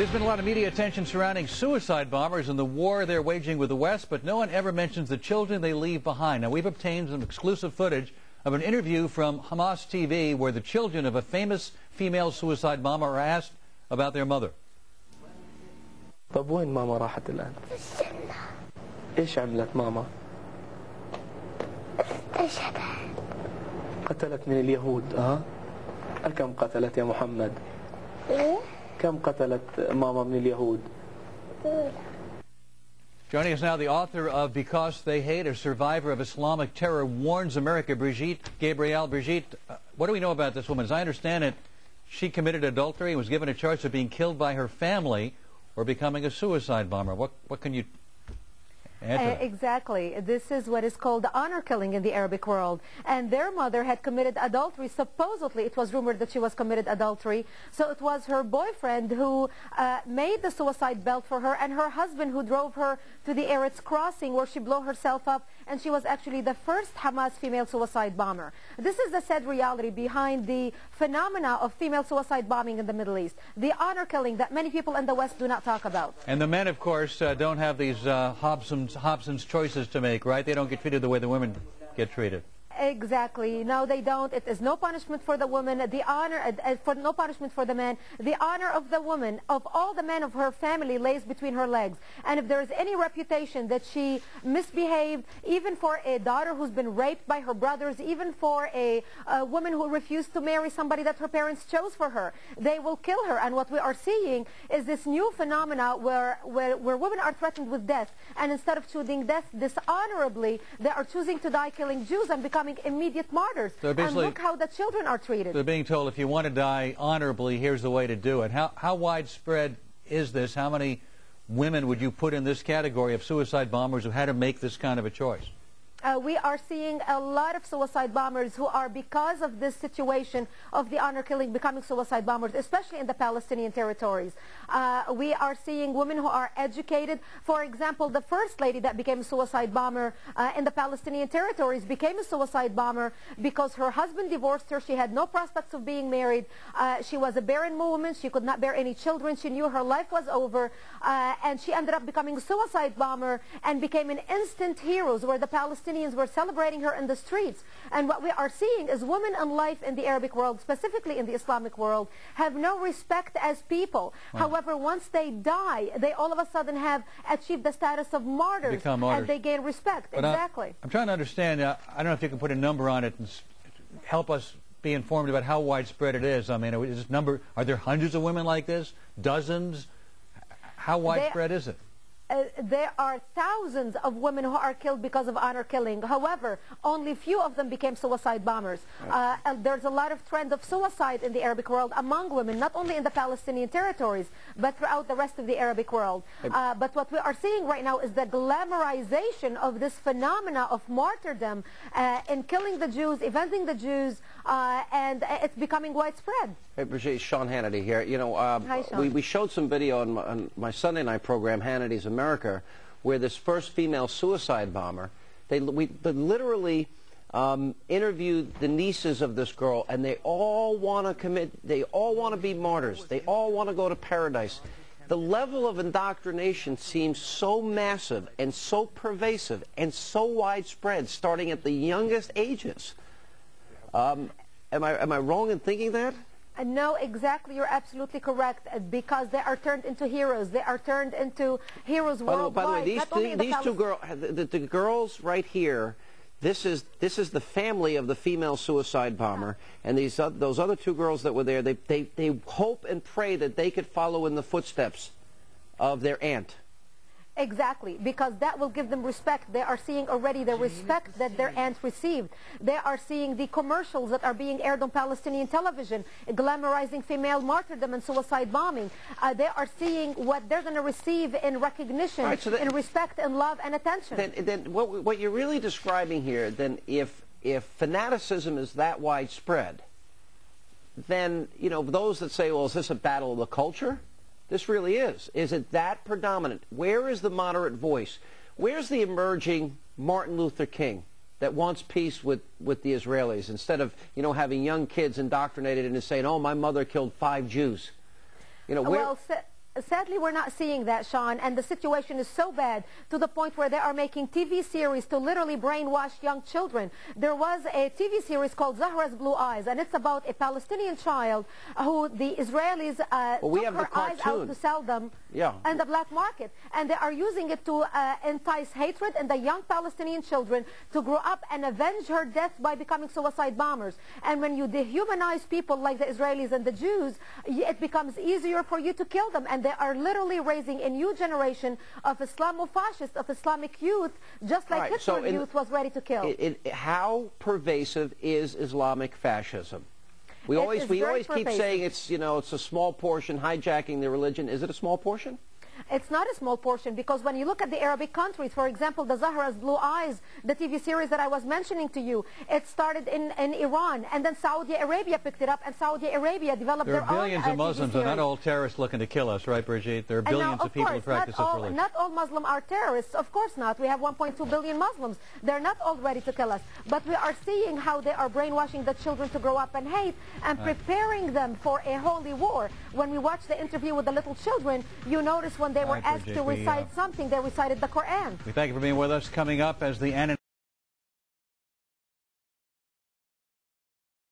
There's been a lot of media attention surrounding suicide bombers and the war they're waging with the West, but no one ever mentions the children they leave behind. Now, we've obtained some exclusive footage of an interview from Hamas TV where the children of a famous female suicide bomber are asked about their mother. طب وين ماما راحت الآن؟ إيش عملت ماما؟ استشهدت. قتلت من اليهود كم قتلت يا محمد؟ إيه؟ كم قتلت ماما من اليهود؟ Joining us now, the author of Because They Hate, a survivor of Islamic terror, warns America, Brigitte Gabriel. Brigitte, what do we know about this woman? As I understand it, she committed adultery and was given a choice of being killed by her family or becoming a suicide bomber. What can you add to that? Exactly. This is what is called honor killing in the Arabic world. And their mother had committed adultery. Supposedly, it was rumored that she was committed adultery. So it was her boyfriend who made the suicide belt for her, and her husband who drove her to the Eretz crossing where she blew herself up, and she was actually the first Hamas female suicide bomber. This is the sad reality behind the phenomena of female suicide bombing in the Middle East. The honor killing that many people in the West do not talk about. And the men, of course, don't have these Hobson's choices to make, right? They don't get treated the way the women get treated. Exactly. No, they don't. It is no punishment for the woman. The honor, no punishment for the man. The honor of the woman, of all the men of her family, lays between her legs. And if there is any reputation that she misbehaved, even for a daughter who's been raped by her brothers, even for a woman who refused to marry somebody that her parents chose for her, they will kill her. And what we are seeing is this new phenomena where women are threatened with death. And instead of choosing death dishonorably, they are choosing to die killing Jews and becoming immediate martyrs. So and look how the children are treated. They're being told, if you want to die honorably, here's the way to do it. How widespread is this? How many women would you put in this category of suicide bombers who had to make this kind of a choice? We are seeing a lot of suicide bombers who are, because of this situation of the honor killing, becoming suicide bombers, especially in the Palestinian territories. We are seeing women who are educated. For example, the first lady that became a suicide bomber in the Palestinian territories became a suicide bomber because her husband divorced her. She had no prospects of being married. She was a barren woman. She could not bear any children. She knew her life was over. And she ended up becoming a suicide bomber and became an instant hero where the Palestinians were celebrating her in the streets. And what we are seeing is women in life in the Arabic world, specifically in the Islamic world, have no respect as people. However, once they die, they all of a sudden have achieved the status of martyrs. Become martyrs. And they gain respect. But exactly. I'm trying to understand, I don't know if you can put a number on it and help us be informed about how widespread it is. I mean, is this number, are there hundreds of women like this? Dozens? How widespread is it? There are thousands of women who are killed because of honor killing. However, only few of them became suicide bombers. There's a lot of trend of suicide in the Arabic world among women, not only in the Palestinian territories, but throughout the rest of the Arabic world. But what we are seeing right now is the glamorization of this phenomena of martyrdom in killing the Jews, avenging the Jews, and it's becoming widespread. Hey, Brigitte, Sean Hannity here. You know, Hi, Sean. we showed some video on my Sunday night program, Hannity's America, where this first female suicide bomber, they literally interviewed the nieces of this girl, and they all want to commit, they all want to be martyrs, they all want to go to paradise. The level of indoctrination seems so massive and so pervasive and so widespread, starting at the youngest ages. Am I wrong in thinking that? No, exactly. You're absolutely correct. Because they are turned into heroes. They are turned into heroes worldwide. By the way, these two girls, the girls right here, this is the family of the female suicide bomber, and those other two girls that were there, they hope and pray that they could follow in the footsteps of their aunt. Exactly, because that will give them respect. They are seeing already the respect that their aunt received. They are seeing the commercials that are being aired on Palestinian television, glamorizing female martyrdom and suicide bombing. They are seeing what they're going to receive in recognition, right, so in respect and love and attention. Then what you're really describing here, then if fanaticism is that widespread, then, you know, those that say, well, is this a battle of the culture? This really is. Is it that predominant? Where is the moderate voice? Where's the emerging Martin Luther King that wants peace with the Israelis instead of, you know, having young kids indoctrinated into saying, oh, my mother killed 5 Jews? You know, where... Well, Sadly, we're not seeing that, Sean, and the situation is so bad to the point where they are making TV series to literally brainwash young children. There was a TV series called Zahra's Blue Eyes, and it's about a Palestinian child who the Israelis took her eyes out to sell them in the black market. And they are using it to entice hatred in the young Palestinian children to grow up and avenge her death by becoming suicide bombers. And when you dehumanize people like the Israelis and the Jews, it becomes easier for you to kill them. And they are literally raising a new generation of Islamofascists, of Islamic youth, just like Hitler youth was ready to kill. How pervasive is Islamic fascism? We always keep saying it's a small portion hijacking the religion. Is it a small portion? It's not a small portion, because when you look at the Arabic countries, for example, the Zahra's Blue Eyes, the TV series that I was mentioning to you, it started in Iran, and then Saudi Arabia picked it up, and Saudi Arabia developed their own There are billions of Muslims, and not all terrorists looking to kill us, right, Brigitte? There are billions of people who practice this religion. Not all Muslims are terrorists, of course not. We have 1.2 billion Muslims. They're not all ready to kill us. But we are seeing how they are brainwashing the children to grow up and hate, and preparing them for a holy war. When we watch the interview with the little children, you notice when they were asked to recite something, they recited the Quran. We thank you for being with us. Coming up as the